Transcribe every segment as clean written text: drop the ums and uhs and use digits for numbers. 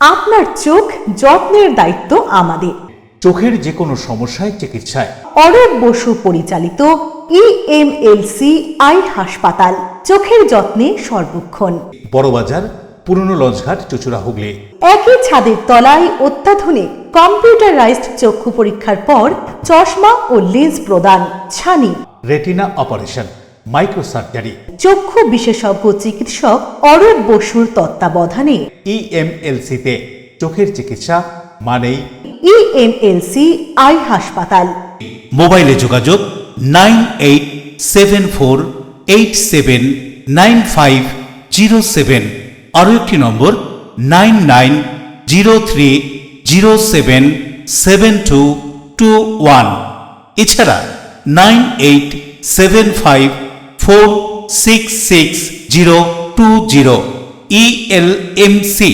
আপনার চোখ যত্নের দায়িত্ব আমাদের। চোখের যে কোনো সমস্যায় চিকিৎসায় অরূপ বসু পরিচালিত ইএমএলসি আই হাসপাতাল, চোখের যত্নে সর্বক্ষণ। বড়বাজার, পুরনো লঞ্চঘাট, চুচুড়া, হুগলি। একই ছাদের তলায় অত্যাধুনিক কম্পিউটারাইজড চক্ষু পরীক্ষার পর চশমা ও লেন্স প্রদান, ছানি, রেটিনা অপারেশন, মাইক্রো সার্জারি। চক্ষু বিশেষজ্ঞ চিকিৎসক অরূপ বসুর তত্ত্বাবধানে ইএমএলসিতে চোখের চিকিৎসা মানেই ইএমএলসি আই হাসপাতাল। মোবাইলে যোগাযোগ 9874879507, আরও একটি নম্বর 9903077221, এছাড়া 9875466020 ইএলএমসি।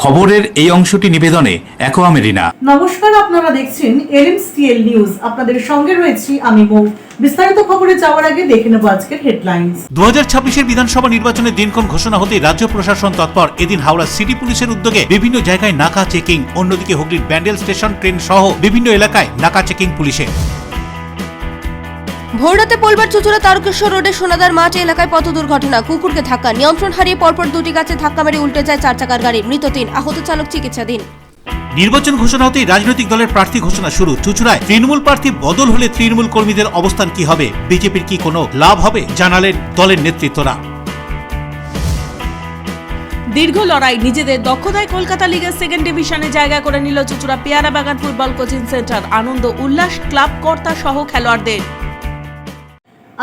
খবরের এই অংশটি নিবেদনে অ্যাকোয়া মেরিনা। নমস্কার, আপনারা দেখছেন এলএমসিএল নিউজ। আপনাদের সঙ্গে রয়েছি আমি মৌ। বিস্তারিত খবরে যাওয়ার আগে দেখে নেব আজকের হেডলাইন্স। 2026-এর বিধানসভা নির্বাচনের দিনক্ষণ ঘোষণা হতেই রাজ্য প্রশাসন তৎপর। এদিন হাওড়া সিটি পুলিশের উদ্যোগে বিভিন্ন জায়গায় নাকা চেকিং। অন্যদিকে হুগলির ব্যান্ডেল স্টেশন, ট্রেন সহ বিভিন্ন এলাকায় নাকা চেকিং পুলিশের। ভোররাতে পোলবার চুচুড়া তারকেশ্বর রোডে সোনাদার মাঠ এলাকায় পথ দুর্ঘটনা, কুকুরকে ধাক্কা, নিয়ন্ত্রণ হারিয়ে পরপর দুটি গাছে ধাক্কা মেরে উল্টে যায় 4 চাকার গাড়ি, মৃত 3, আহত চালক চিকিৎসাধীন। নির্বাচন ঘোষণা হতেই রাজনৈতিক দলের প্রার্থী ঘোষণা শুরু। চুচুড়ায় তৃণমূল প্রার্থী বদল হলে তৃণমূল কর্মীদের অবস্থান কি হবে? বিজেপির কি কোনো লাভ হবে? জানালেন দলের নেতৃত্বরা। দীর্ঘ লড়াই, নিজেদের দক্ষতায় কলকাতা লিগের সেকেন্ড ডিভিশনে জায়গা করে নিল চুচুড়া পেয়ারা বাগান ফুটবল কোচিং সেন্টার। আনন্দ উল্লাস ক্লাব কর্তা সহ খেলোয়াড়দের।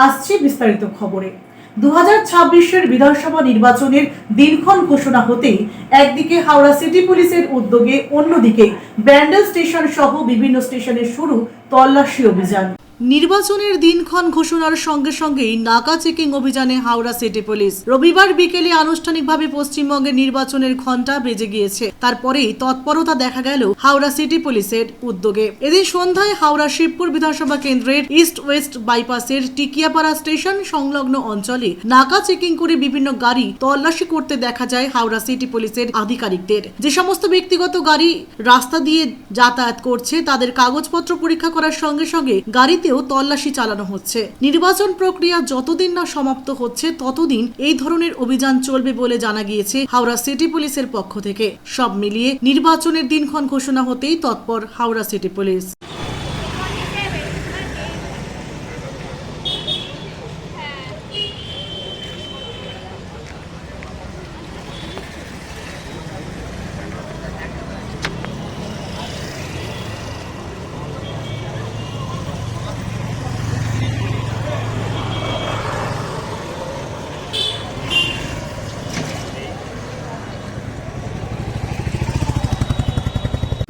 আসছে বিস্তারিত খবরে। 2026-এর বিধানসভা নির্বাচনের দিনক্ষণ ঘোষণা হতেই একদিকে হাওড়া সিটি পুলিশের উদ্যোগে, অন্যদিকে ব্যান্ডেল স্টেশন সহ বিভিন্ন স্টেশনে শুরু তল্লাশি অভিযান। নির্বাচনের দিনক্ষণ ঘোষণার সঙ্গে সঙ্গেই নাকা চেকিং অভিযানে হাওড়া সিটি পুলিশ। রবিবার বিকেলে আনুষ্ঠানিকভাবে পশ্চিমবঙ্গের নির্বাচনের ঘণ্টা বেজে গিয়েছে, তারপরেই তৎপরতা দেখা গেল হাওড়া সিটি পুলিশের উদ্যোগে। এদিন সন্ধ্যায় হাওড়া শিবপুর বিধানসভা কেন্দ্রের ইস্ট ওয়েস্ট বাইপাসের টিকিয়াপাড়া স্টেশন সংলগ্ন অঞ্চলে নাকা চেকিং করে বিভিন্ন গাড়ি তল্লাশি করতে দেখা যায় হাওড়া সিটি পুলিশের আধিকারিকদের। যে সমস্ত ব্যক্তিগত গাড়ি রাস্তা দিয়ে যাতায়াত করছে তাদের কাগজপত্র পরীক্ষা করার সঙ্গে সঙ্গে গাড়ি তল্লাশি চালানো হচ্ছে। নির্বাচন প্রক্রিয়া যতদিন না সমাপ্ত হচ্ছে ততদিন এই ধরনের অভিযান চলবে বলে জানা গিয়েছে হাওড়া সিটি পুলিশের পক্ষ থেকে। সব মিলিয়ে নির্বাচনের দিনক্ষণ ঘোষণা হতেই তৎপর হাওড়া সিটি পুলিশ।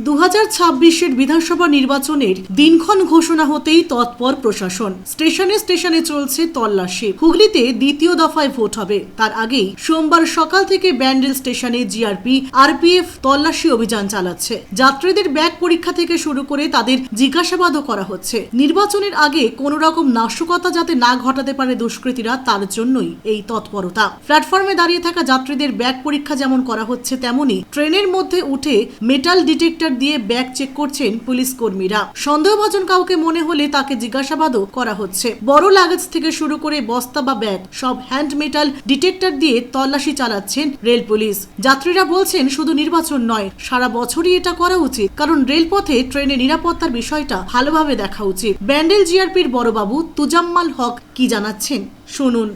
দু 2026-এর বিধানসভা নির্বাচনের দিনক্ষণ ঘোষণা হতেই তৎপর প্রশাসন। স্টেশনে স্টেশনে চলছে তল্লাশি। হুগলিতে দ্বিতীয় দফায় ভোট হবে, তার আগেই সোমবার সকাল থেকে ব্যান্ডেল স্টেশনে জিআরপি, আরপিএফ তল্লাশি অভিযান চালাচ্ছে। যাত্রীদের ব্যাগ পরীক্ষা থেকে শুরু করে তাদের জিজ্ঞাসাবাদও করা হচ্ছে। নির্বাচনের আগে কোনো রকম নাশকতা যাতে না ঘটাতে পারে দুষ্কৃতীরা, তার জন্যই এই তৎপরতা। প্ল্যাটফর্মে দাঁড়িয়ে থাকা যাত্রীদের ব্যাগ পরীক্ষা যেমন করা হচ্ছে, তেমনি ট্রেনের মধ্যে উঠে মেটাল ডিটেক্টর দিয়ে ব্যাগ চেক করছেন পুলিশ কর্মীরা। সন্দেহভাজন কাউকে মনে হলে তাকে জিজ্ঞাসাবাদও করা হচ্ছে। বড় লাগেজ থেকে শুরু করে বস্তা বা ব্যাগ সব হ্যান্ড মেটাল ডিটেক্টর দিয়ে তল্লাশি চালাচ্ছেন রেল পুলিশ। যাত্রীরা বলছেন শুধু নির্বাচন নয়, সারা বছরই এটা করা উচিত, কারণ রেলপথে ট্রেনের নিরাপত্তার বিষয়টা ভালোভাবে দেখা উচিত। ব্যান্ডেল জিআরপির বড়বাবু তুজাম্মাল হক কি জানাচ্ছেন শুনুন।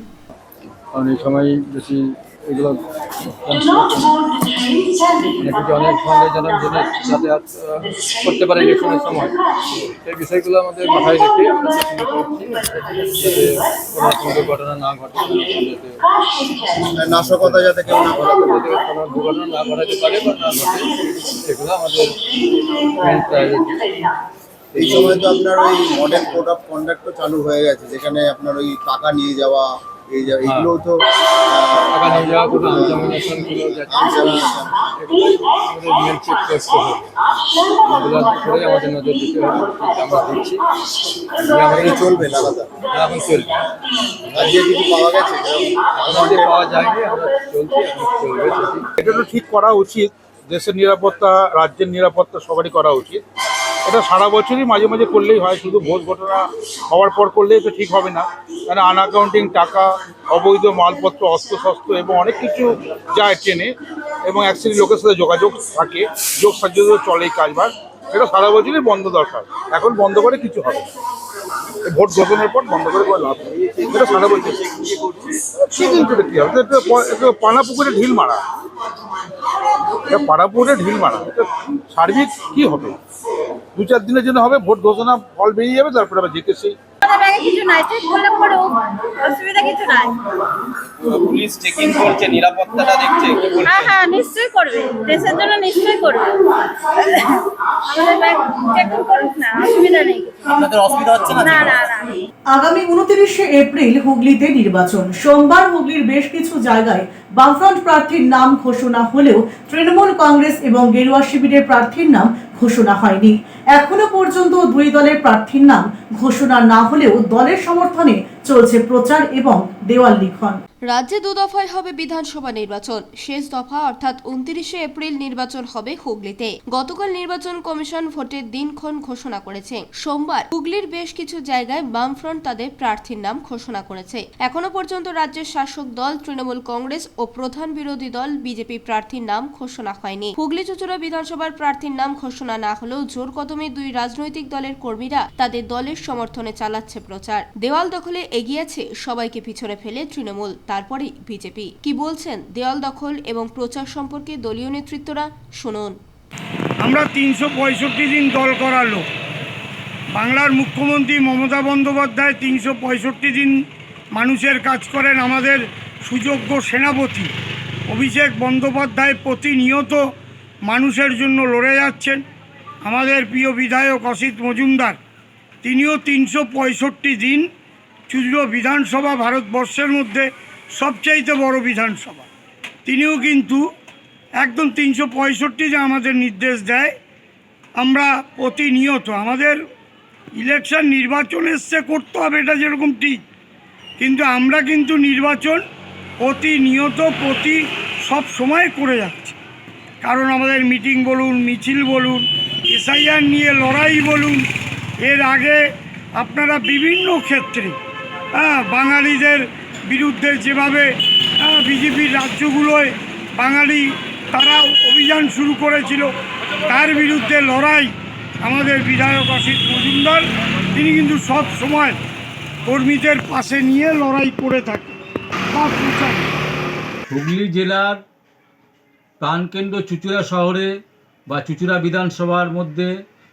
অনেক সময় বেশি এগুলো অনেক সন্দেহজনক জিনিস যাতায়াত করতে পারে ইলেকশনের সময়। এই বিষয়গুলো আমাদের মাথায় রেখে আমরা চেষ্টা করছি যাতে কোনো দুর্ঘটনা না ঘটে, নাশকতা যাতে কেউ না ঘটাতে, যাতে কোনো দুর্ঘটনা না ঘটাতে পারে বা না ঘটে, সেগুলো আমাদের মেন প্রায়োরিটি। এই সময় তো আপনার ওই মডেল কোড অফ কন্ডাক্টও চালু হয়ে গেছে, যেখানে আপনার ওই টাকা নিয়ে যাওয়া এইগুলো তো টাকা নিয়ে যাওয়া কোনো এক্সামিনেশনগুলো যাচ্ছে আমাদের মেন চেক করতে হবে, এগুলো করে আমাদের নজর দিতে হবে। আমরা দিচ্ছি, আমাদের চলবে আলাদা এখন চলবে, আজকে কিছু পাওয়া গেছে আমাদের পাওয়া যায়নি, আমরা চলছি, এখন চলবে সেটি। এটা তো ঠিক করা উচিত, দেশের নিরাপত্তা, রাজ্যের নিরাপত্তা সবারই করা উচিত। এটা সারা বছরই মাঝে মাঝে করলেই হয়, শুধু ভোট ঘটনা হওয়ার পর করলেই তো ঠিক হবে না। কারণ আনঅ্যাকাউন্টিং টাকা, অবৈধ মালপত্র, অস্ত্রশস্ত্র এবং অনেক কিছু যায় ট্রেনে, এবং অ্যাকচুয়ালি লোকের সাথে যোগাযোগ থাকে, যোগ সাহায্য চলেই কাজবার। এটা সারা বছরই বন্ধ দরকার, এখন বন্ধ করে কিছু হবে না। ভোট ঘোষণার পর বন্ধ করে কোনো লাভ নেই, এটা সারা বছর চেকিং করে কী হবে? এটা পানা পুকুরে ঢিল মারা, এটা পাড়া পুকুরে ঢিল মারা, এটা সার্বিক কী হবে? 2-4 দিনের জন্য হবে, ভোট ঘোষণা ফল বেরিয়ে যাবে, তারপরে আবার জিতে সেই কিছু নাই, চেক করলে পরে অসুবিধা কিছু নাই। পুলিশ চেকিং করছে, নিরাপত্তাটা দেখছে, হ্যাঁ হ্যাঁ নিশ্চয়ই করবে, দেশের জন্য নিশ্চয়ই করবে। আমাদের ব্যাংক চেকিং করুক না, অসুবিধা নেই। আপনাদের অসুবিধা হচ্ছে না? না না না। আগামী 29শে এপ্রিল হুগলিতে নির্বাচন। সোমবার হুগলির বেশ কিছু জায়গায় বামফ্রন্ট প্রার্থীর নাম ঘোষণা হলেও তৃণমূল কংগ্রেস এবং গেরুয়া শিবিরের প্রার্থীর নাম ঘোষণা হয়নি। এখনো পর্যন্ত দুই দলের প্রার্থীর নাম ঘোষণা না হলেও দলের সমর্থনে চলছে প্রচার এবং দেওয়াল লিখন। রাজ্যে 2 দফায় হবে বিধানসভা নির্বাচন। শেষ দফা অর্থাৎ 29শে এপ্রিল নির্বাচন হবে হুগলিতে। গতকাল নির্বাচন কমিশন ভোটের দিনক্ষণ ঘোষণা করেছে। সোমবার হুগলির বেশ কিছু জায়গায় বামফ্রন্ট তাদের প্রার্থীর নাম ঘোষণা করেছে। এখনো পর্যন্ত রাজ্যের শাসক দল তৃণমূল কংগ্রেস ও প্রধান বিরোধী দল বিজেপি প্রার্থীর নাম ঘোষণা হয়নি। হুগলি চুঁচুড়া বিধানসভার প্রার্থীর নাম ঘোষণা না হলেও জোর কদমে দুই রাজনৈতিক দলের কর্মীরা তাদের দলের সমর্থনে চালাচ্ছে প্রচার। দেওয়াল দখলে এগিয়েছে সবাইকে পিছনে ফেলে তৃণমূল, তারপরে বিজেপি। কি বলছেন দেওয়াল দখল এবং প্রচার সম্পর্কে দলীয় নেতৃত্বরা, শুনুন। আমরা 365 দিন দল করার লোক। বাংলার মুখ্যমন্ত্রী মমতা বন্দ্যোপাধ্যায় 365 দিন মানুষের কাজ করেন। আমাদের সুযোগ্য সেনাপতি অভিষেক বন্দ্যোপাধ্যায় প্রতিনিয়ত মানুষের জন্য লড়ে যাচ্ছেন। আমাদের প্রিয় বিধায়ক অসিত মজুমদার, তিনিও 365 দিন চুঁচুড়া বিধানসভা ভারতবর্ষের মধ্যে সবচাইতে বড় বিধানসভা, তিনিও কিন্তু একদম 365 যে আমাদের নির্দেশ দেয়। আমরা প্রতিনিয়ত আমাদের ইলেকশন নির্বাচন এসছে করতে হবে, এটা যেরকম ঠিক, কিন্তু আমরা কিন্তু নির্বাচন প্রতিনিয়ত সব সময় করে যাচ্ছি। কারণ আমাদের মিটিং বলুন, মিছিল বলুন, এসআইআর নিয়ে লড়াই বলুন, এর আগে আপনারা বিভিন্ন ক্ষেত্রে বাঙালিদের বিরুদ্ধে যেভাবে বিজেপির রাজ্যগুলোয় বাঙালি তারা অভিযান শুরু করেছিল, তার বিরুদ্ধে লড়াই আমাদের বিধায়ক অসিত মজুমদার, তিনি কিন্তু সব সময় কর্মীদের পাশে নিয়ে লড়াই করে থাকেন। হুগলি জেলার প্রাণকেন্দ্র চুঁচুড়া শহরে বা চুঁচুড়া বিধানসভার মধ্যে,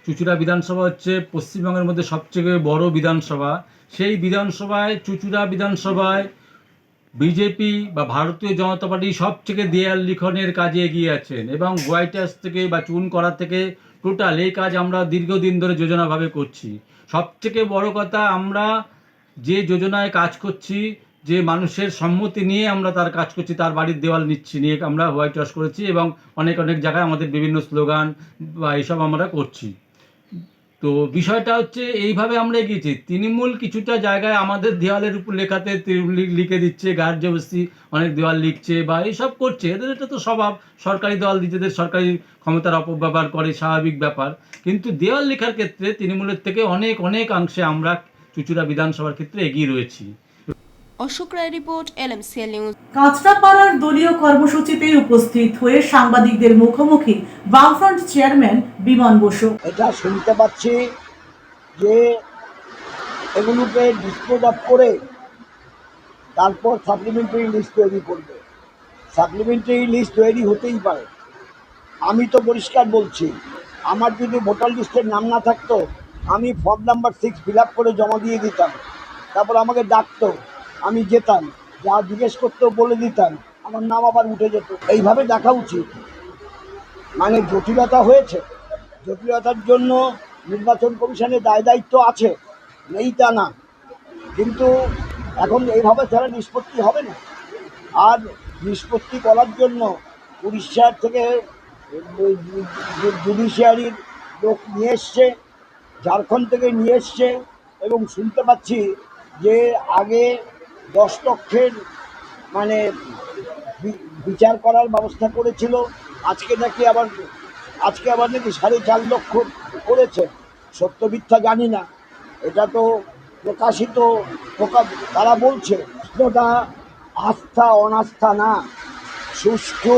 চুঁচুড়া বিধানসভা হচ্ছে পশ্চিমবঙ্গের মধ্যে সবচেয়ে বড় বিধানসভা। সেই বিধানসভায়, চুঁচুড়া বিধানসভায় বিজেপি বা ভারতীয় জনতা পার্টি সবথেকে দেয়াল লিখনের কাজে এগিয়ে আছেন, এবং হোয়াইট হাউস থেকে বা চুন করা থেকে টোটাল এই কাজ আমরা দীর্ঘদিন ধরে যোজনাভাবে করছি। সবথেকে বড় কথা, আমরা যে যোজনায় কাজ করছি, যে মানুষের সম্মতি নিয়ে আমরা তার কাজ করছি, তার বাড়ির দেওয়াল নিচ্ছি নিয়ে আমরা হোয়াইট ওয়াশ করেছি, এবং অনেক অনেক জায়গায় আমাদের বিভিন্ন স্লোগান বা এইসব আমরা করছি। তো বিষয়টা হচ্ছে এইভাবে আমরা এগিয়েছি। তৃণমূল কিছুটা জায়গায় আমাদের দেওয়ালের উপর লেখাতে লিখে দিচ্ছে, গায়ের জবরদস্তি অনেক দেওয়াল লিখছে বা এইসব করছে। এদের এটা তো স্বভাব, সরকারি দেওয়াল নিজেদের সরকারি ক্ষমতার অপব্যবহার করে, স্বাভাবিক ব্যাপার। কিন্তু দেওয়াল লেখার ক্ষেত্রে তৃণমূলের থেকে অনেক অংশে আমরা চুঁচুড়া বিধানসভার ক্ষেত্রে এগিয়ে রয়েছি। অশোক রায় রিপোর্ট, LMCL নিউজ। কাঁচরাপাড়ার দলীয় কর্মসূচিতে উপস্থিত হয়ে সাংবাদিকদের মুখোমুখি বামফ্রন্ট চেয়ারম্যান বিমান বসু। এটা শুনতে পাচ্ছি যে এগুলোকে ডিসপোজ অফ করে তারপর সাপ্লিমেন্টারি লিস্ট তৈরি করবে। সাপ্লিমেন্টারি লিস্ট তৈরি হতেই পারে। আমি তো পরিষ্কার বলছি, আমার যদি ভোটার লিস্টের নাম না থাকতো, আমি ফর্ম নাম্বার 6 ফিল আপ করে জমা দিয়ে দিতাম, তারপর আমাকে ডাকতো, আমি যেতাম, যা জিজ্ঞেস করতেও বলে দিতাম, আমার নাম আবার উঠে যেত। এইভাবে দেখা উচিত। মানে জটিলতা হয়েছে, জটিলতার জন্য নির্বাচন কমিশনের দায় দায়িত্ব আছে, নেই তা না, কিন্তু এখন এইভাবে ছাড়া নিষ্পত্তি হবে না। আর নিষ্পত্তি করার জন্য উড়িষ্যার থেকে জুডিশিয়ারির লোক নিয়ে এসছে, ঝাড়খণ্ড থেকে নিয়ে এসছে, এবং শুনতে পাচ্ছি যে আগে 10 লক্ষের মানে বিচার করার ব্যবস্থা করেছিল, আজকে আবার নাকি 4.5 লক্ষ করেছে। সত্য মিথ্যা জানি না, এটা তো প্রকাশিত তারা বলছে। প্রশ্নটা আস্থা অনাস্থা না, সুষ্ঠু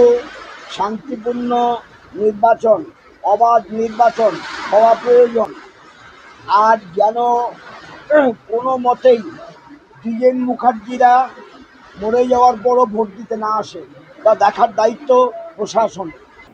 শান্তিপূর্ণ নির্বাচন, অবাধ নির্বাচন হওয়া প্রয়োজন। আর যেন কোনো মতেই দ্বিজেন মুখার্জিরা মরে যাওয়ার পরও ভোট দিতে না আসে, তা দেখার দায়িত্ব প্রশাসন।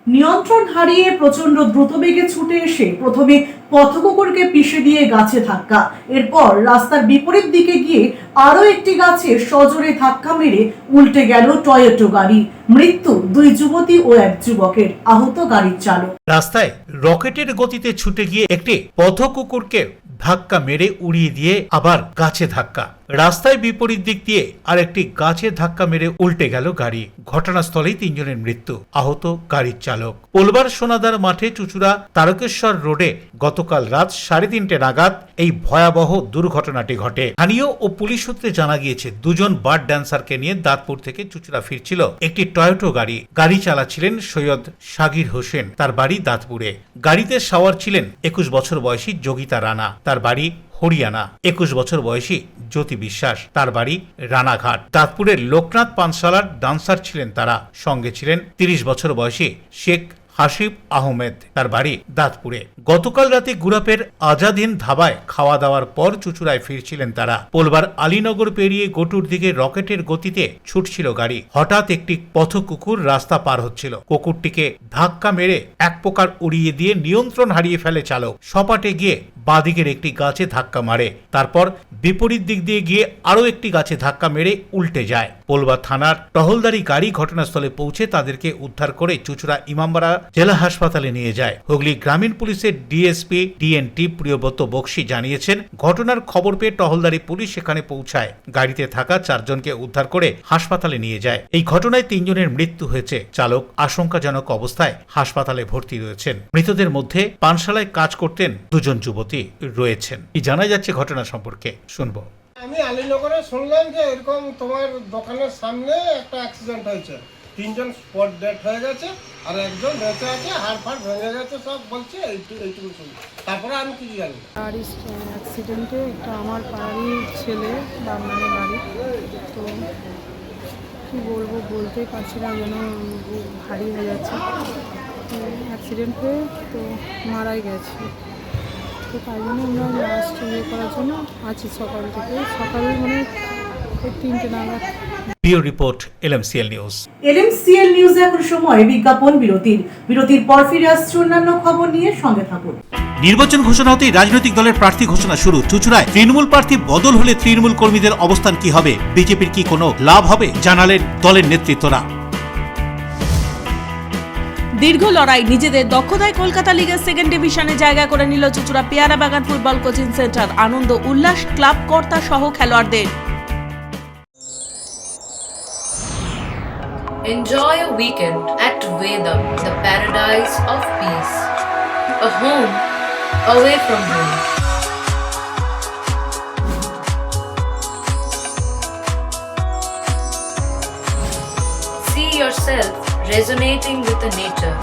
নিয়ন্ত্রণ হারিয়ে প্রচন্ড দ্রুতবেগে ছুটে এসে প্রথমে পথকুকুরকে পিষে দিয়ে গাছে ধাক্কা, এরপর রাস্তার বিপরীত দিকে গিয়ে আরো একটি গাছে সজোরে ধাক্কা মেরে উল্টে গেল টয়োটো গাড়ি। মৃত্যু 2 যুবতী ও 1 যুবকের, আহত গাড়ির চালক। রাস্তায় রকেটের গতিতে ছুটে গিয়ে একটি পথকুকুরকে ধাক্কা মেরে উড়িয়ে দিয়ে আবার গাছে ধাক্কা, রাস্তায় বিপরীত দিক দিয়ে আর একটি গাছে ধাক্কা মেরে উল্টে গেল গাড়ি। ঘটনাস্থলেই 3 জনের মৃত্যু, আহত গাড়ির চালক। পোলবার সোনাদার মাঠে চুচুড়া তারকেশ্বর রোডে গতকাল রাত 3:30 নাগাদ এই ভয়াবহ দুর্ঘটনাটি ঘটে। স্থানীয় ও পুলিশ সূত্রে জানা গিয়েছে 2 জন বার্ড ড্যান্সারকে নিয়ে দাঁতপুর থেকে চুচুড়া ফিরছিল একটি টয়োটো গাড়ি। গাড়ি চালাচ্ছিলেন সৈয়দ শাকির হোসেন, তার বাড়ি দাঁতপুরে। গাড়িতে সাওয়ার ছিলেন 21 বছর বয়সী যোগিতা রানা, তার বাড়ি হরিয়ানা। 21 বছর বয়সী জ্যোতি বিশ্বাস, তার বাড়ি রানাঘাট। দাঁতপুরের লোকনাথ পানশালার ডান্সার ছিলেন তারা, সঙ্গে ছিলেন 30 বছর বয়সী শেখ হাসিব আহমেদ, তার বাড়ি দাঁতপুরে। গতকাল রাতে গুরাপের আজাদিন ধাবায় খাওয়া দাওয়ার পর চুচুড়ায় ফিরছিলেন তারা। পোলবার আলীনগর পেরিয়ে গটুর দিকে রকেটের গতিতে ছুটছিল গাড়ি। হঠাৎ একটি পথকুকুর রাস্তা পার হচ্ছিল, কুকুরটিকে ধাক্কা মেরে এক প্রকার উড়িয়ে দিয়ে নিয়ন্ত্রণ হারিয়ে ফেলে চালক। সপাটে গিয়ে বাঁদিকের একটি গাছে ধাক্কা মারে, তারপর বিপরীত দিক দিয়ে গিয়ে আরো একটি গাছে ধাক্কা মেরে উল্টে যায়। পোলবা থানার টহলদারি গাড়ি ঘটনাস্থলে পৌঁছে তাদেরকে উদ্ধার করে চুচুড়া ইমামবাড়া জেলা হাসপাতালে নিয়ে যায়। হুগলি গ্রামীণ পুলিশের ডিএসপি ডিএনটি প্রিয়ব্রত বক্সি জানিয়েছেন, ঘটনার খবর পেয়ে টহলদারি পুলিশ সেখানে পৌঁছায়। গাড়িতে থাকা 4 জনকে উদ্ধার করে হাসপাতালে নিয়ে যায়। এই ঘটনায় 3 জনের মৃত্যু হয়েছে, চালক আশঙ্কাজনক অবস্থায় হাসপাতালে ভর্তি রয়েছেন। মৃতদের মধ্যে পানশালায় কাজ করতেন 2 জন যুবতী রয়েছেন। কি জানা যাচ্ছে ঘটনা সম্পর্কে শুনবো। আমি আলীনগরে শুনলাম যে এরকম তোমার দোকানের সামনে একটা অ্যাক্সিডেন্ট হয়েছে, 3 জন স্পট ডেড হয়ে গেছে, আর 1 জন বেঁচে আছে, হাড় ফাড় ভেঙে গেছে, সব বলছে এইটুকু শুনি। তারপরে আমি কিছু জানি না। গাড়ি অ্যাক্সিডেন্টে একটা আমার বাড়ির ছেলে বামনানের বাড়ি, তো কী বলবো বলতেই পারছি না, যেন ভারী হয়ে যাচ্ছে। তো অ্যাক্সিডেন্ট হয়ে তো মারাই গেছে, তো তাই জন্য আমরা লাস্ট করার জন্য আছি সকাল থেকে, সকালে মানে 3টে নাগাদ। Bureau report LMCL News. LMCL News এখন সময় বিজ্ঞাপন বিরতির পর ফিরে আসছে অন্যান্য খবর নিয়ে, সঙ্গে থাকুন। নির্বাচন ঘোষণা হতেই রাজনৈতিক দলের প্রার্থী ঘোষণা শুরু। চুচুড়ায় তৃণমূল প্রার্থী বদল হলে তৃণমূল কর্মীদের অবস্থান কি হবে? বিজেপির কি কোনো লাভ হবে? জানালেন দলের নেতৃত্বরা। দীর্ঘ লড়াই, নিজেদের দক্ষতায় কলকাতা লিগের 2nd ডিভিশনে জায়গা করে নিল চুচুড়া পেয়ারা বাগান ফুটবল কোচিং সেন্টার। আনন্দ উল্লাস ক্লাব কর্তা সহ খেলোয়াড়দের। Enjoy a weekend at Vedam, the paradise of peace. A home away from home. See yourself resonating with the nature.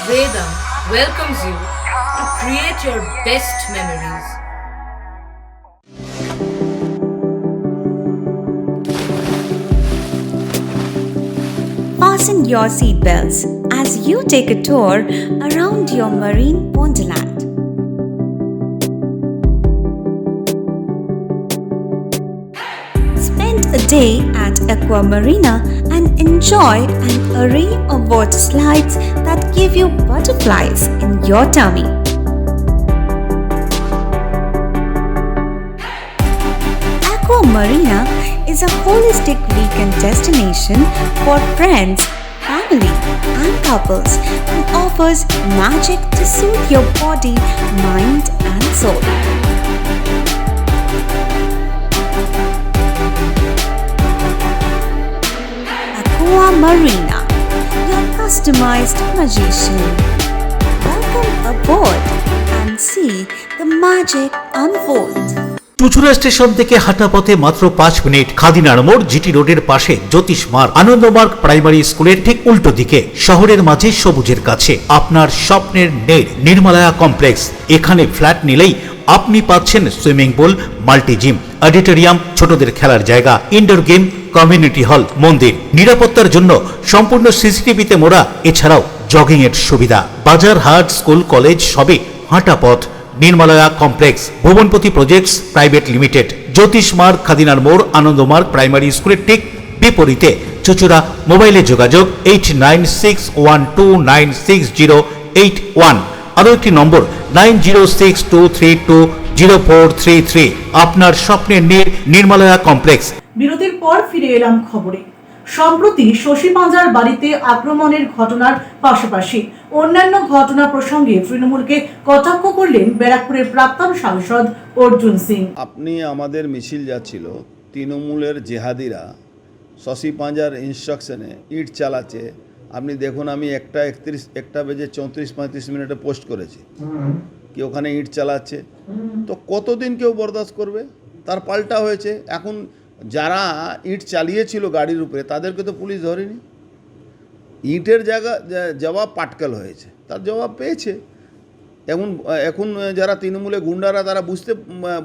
Vedam welcomes you to create your best memories. Fasten your seatbelts as you take a tour around your marine wonderland. Spend a day at Aqua Marina and enjoy an array of water slides that give you butterflies in your tummy. Aqua Marina is a holistic weekend destination for friends, family, and couples and offers magic to soothe your body, mind, and soul. customized magician. Welcome aboard and see the magic unfold. Chuchura station থেকে হাঁটা পথে মাত্র 5 minute. খাদিনার মোড় GT রোডের পাশে জ্যোতিষ মার্গ Ananda Marga primary স্কুলের ঠিক উল্টো দিকে, শহরের মাঝে সবুজের কাছে আপনার স্বপ্নের নেড় নির্মলায়া কমপ্লেক্স। এখানে ফ্ল্যাট নিলেই আপনি পাচ্ছেন swimming pool, multi gym, auditorium, ছোটদের খেলার জায়গা, ইনডোর গেম, কমিউনিটি হল, মন্দির। নিরাপত্তার জন্য সম্পূর্ণ সিসিটিভিতে মোড়া। এছাড়াও জগিং এর সুবিধা। বাজার, হাট, স্কুল, কলেজ সবই হাঁটা পথ। নির্মলায়া কমপ্লেক্স, ভুবনপতি প্রজেক্টস প্রাইভেট লিমিটেড, জ্যোতিষ মার্গ, খাদিনার মোড়, আনন্দমার্গ প্রাইমারি স্কুলের ঠিক বিপরীতে। চুচুড়া। মোবাইলে যোগাযোগ 8961296081। আরও একটি নম্বর 9062320433। আপনার স্বপ্নের নির্মলায়া কমপ্লেক্স। বিরতির পর ফিরে এলাম খবরে। সম্প্রতি শশী পাঁজার বাড়িতে আক্রমণের ঘটনার পাশাপাশি অন্যান্য ঘটনা প্রসঙ্গে তৃণমূলকে কটাক্ষ করলেন ব্যারাকপুরের প্রাক্তন সাংসদ অর্জুন সিং। আপনি আমাদের মিছিল যাচ্ছিল, তৃণমূলের জেহাদিরা শশী পাঁজার ইনস্ট্রাকশনে ইট চালাচ্ছে। আপনি দেখুন, আমি 1:34 পোস্ট করেছি কি ওখানে ইট চালাচ্ছে। তো কতদিন কেউ বরদাস্ত করবে? তার পাল্টা হয়েছে। এখন যারা ইট চালিয়েছিল গাড়ির উপরে তাদেরকে তো পুলিশ ধরেনি। ইটের জবাব পাটকেল হয়েছে, তার জবাব পেয়েছে। এখন যারা তৃণমূলে গুন্ডারা তারা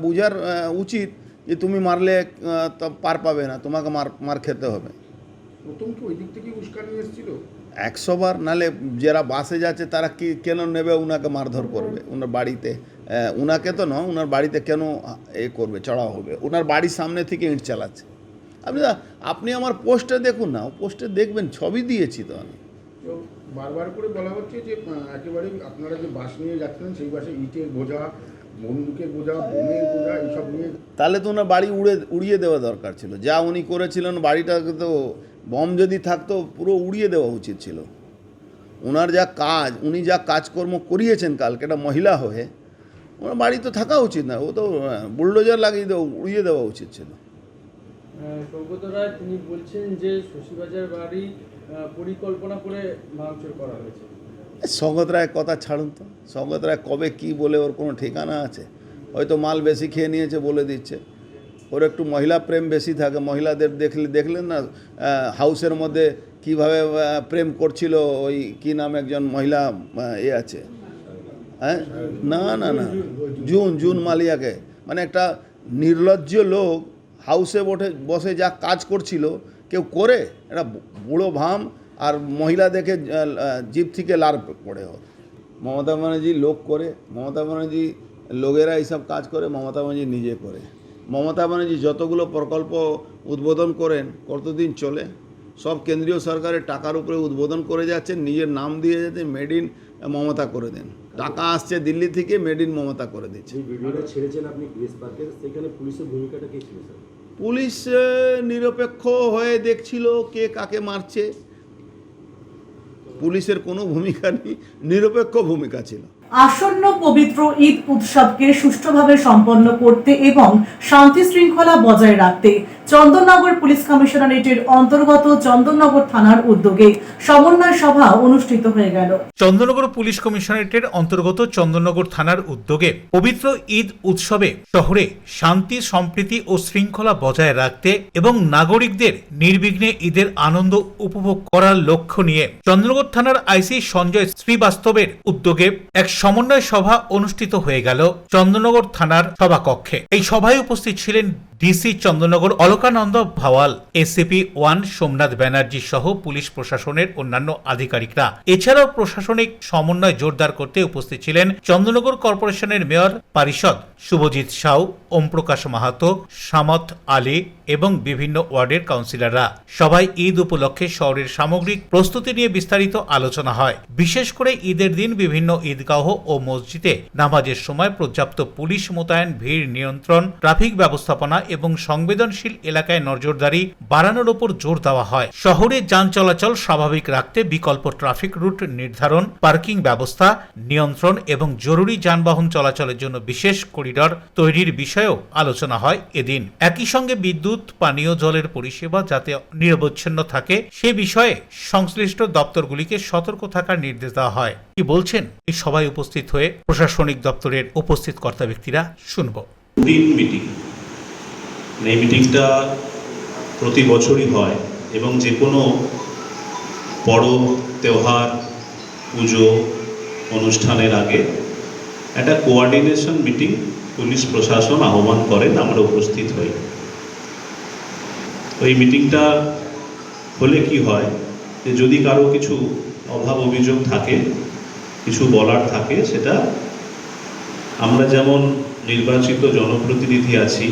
বুঝার উচিত যে তুমি মারলে পার পাবে না, তোমাকে মার খেতে হবে। প্রথম কি ওই দিক থেকে উস্কানি এসেছিল? 100 বার। নালে যারা বাসে যাচ্ছে তারা কি কেন নেবে ওনাকে মারধর করবে? ওনার বাড়িতে, ওনাকে তো নয়, ওনার বাড়িতে কেন করবে, চড়াও হবে? ওনার বাড়ির সামনে থেকে ইট চালাচ্ছে। আপনি আমার পোস্টে দেখুন না, পোস্টে দেখবেন, ছবি দিয়েছি তো আমি। বারবার করে বলা হচ্ছে যে একেবারে আপনারা যে বাস নিয়ে যাচ্ছেন সেই বাসে ইটের বোঝা, বন্দুকের বোঝা, বোমের বোঝা এইসব নিয়ে। তাহলে তো ওনার বাড়ি উড়িয়ে দেওয়া দরকার ছিল। যা উনি করেছিলেন, বাড়িটাকে তো বম যদি থাকতো পুরো উড়িয়ে দেওয়া উচিত ছিল। ওনার যা কাজ, উনি যা কাজকর্ম করিয়েছেন কালকে একটা মহিলা হয়ে, ওনার বাড়ি তো থাকা উচিত না, ও তো বুলডোজার লাগিয়ে উড়িয়ে দেওয়া উচিত ছিল। সৌগত রায় তিনি বলছেন যে শশীবাজার বাড়ি পরিকল্পনা করে ভাঙচুর করা হয়েছে। সৌগত রায় কথা ছাড়ুন তো। সৌগত রায় কবে কি বলে ওর কোনো ঠিকানা আছে? হয়তো মাল বেশি খেয়ে নিয়েছে বলে দিচ্ছে। ওর একটু মহিলা প্রেম বেশি থাকে। মহিলাদের দেখলেন না হাউসের মধ্যে কিভাবে প্রেম করছিল ওই কি নাম একজন মহিলা আছে, হ্যাঁ, না না না, জুন মালিয়াকে। মানে একটা নির্লজ্জ লোক হাউসে বসে যা কাজ করছিল কেউ করে, একটা বুড়ো ভাম আর মহিলা দেখে জিপ থেকে লার পড়ে হোক। মমতা ব্যানার্জি লোক করে, মমতা ব্যানার্জি লোকেরা এইসব কাজ করে, মমতা ব্যানার্জি নিজে করে। মমতা ব্যানার্জি যতগুলো প্রকল্প উদ্বোধন করেন কতদিন চলে? সব কেন্দ্রীয় সরকারের টাকার উপরে উদ্বোধন করে যাচ্ছেন, নিজের নাম দিয়ে যাচ্ছেন, মেড ইন মমতা করে দেন। টাকা আসছে দিল্লি থেকে, মেড ইন মমতা করে দিচ্ছে। ছেড়েছেন আপনি গ্রেস পার্কে, সেখানে পুলিশের ভূমিকাটা কি ছিল স্যার? পুলিশ নিরপেক্ষ হয়ে দেখছিল কে কাকে মারছে। পুলিশের কোনো ভূমিকা নেই, নিরপেক্ষ ভূমিকা ছিল। আসন্ন পবিত্র ঈদ উৎসবকে সুষ্ঠুভাবে সম্পন্ন করতে এবং শান্তি শৃঙ্খলা বজায় রাখতে চন্দননগর পুলিশ কমিশনারেটের অন্তর্গত চন্দননগর থানার উদ্যোগে সমন্বয় সভা অনুষ্ঠিত হয়ে গেল। চন্দননগর পুলিশ কমিশনারেটের অন্তর্গত চন্দননগর থানার উদ্যোগে পবিত্র ঈদ উৎসবে শহরে শান্তি, সম্প্রীতি ও শৃঙ্খলা বজায় রাখতে এবং নাগরিকদের নির্বিঘ্নে ঈদের আনন্দ উপভোগ করার লক্ষ্য নিয়ে চন্দননগর থানার আইসি সঞ্জয় শ্রীবাস্তবের উদ্যোগে এক সমন্বয় সভা অনুষ্ঠিত হয়ে গেল চন্দননগর থানার সভাকক্ষে। এই সভায় উপস্থিত ছিলেন ডিসি চন্দননগর অলকানন্দ ভাওয়াল, এসিপি 1 সোমনাথ ব্যানার্জি সহ পুলিশ প্রশাসনের অন্যান্য আধিকারিকরা। এছাড়াও প্রশাসনিক সমন্বয় জোরদার করতে উপস্থিত ছিলেন চন্দননগর কর্পোরেশনের মেয়র পারিষদ শুভজিৎ সাউ, ওমপ্রকাশ মাহাতো, সামত আলী এবং বিভিন্ন ওয়ার্ডের কাউন্সিলররা। সবাই ঈদ উপলক্ষে শহরের সামগ্রিক প্রস্তুতি নিয়ে বিস্তারিত আলোচনা হয়। বিশেষ করে ঈদের দিন বিভিন্ন ঈদগাহ ও মসজিদে নামাজের সময় পর্যাপ্ত পুলিশ মোতায়েন, ভিড় নিয়ন্ত্রণ, ট্রাফিক ব্যবস্থাপনা এবং সংবেদনশীল এলাকায় নজরদারি বাড়ানোর উপর জোর দেওয়া হয়। শহরে যান চলাচল স্বাভাবিক রাখতে বিকল্প ট্রাফিক রুট নির্ধারণ, পার্কিং ব্যবস্থা নিয়ন্ত্রণ এবং জরুরি যানবাহন চলাচলের জন্য বিশেষ করিডর তৈরির বিষয়েও আলোচনা হয় এদিন। একই সঙ্গে বিদ্যুৎ বিদ্যুৎ, পানীয় জলের পরিষেবা যাতে নিরবচ্ছিন্ন থাকে সে বিষয়ে সংশ্লিষ্ট দপ্তরগুলিকে সতর্ক থাকার নির্দেশ দেওয়া হয়। কি বলছেন এই সভায় উপস্থিত হয়ে প্রশাসনিক দপ্তরের উপস্থিত কর্তা ব্যক্তিরা, শুনব। মিটিং, এই মিটিংটা প্রতি বছরই হয় এবং যে কোনো পরব, তেওহার, পুজো অনুষ্ঠানের আগে একটা কোঅর্ডিনেশন মিটিং পুলিশ প্রশাসন আহ্বান করেন, আমরা উপস্থিত হই। ওই মিটিংটা হলে কি হয় যে যদি কারো কিছু অভাব অভিযোগ থাকে, কিছু বলার থাকে, সেটা আমরা যেমন নির্বাচিত জনপ্রতিনিধি আছি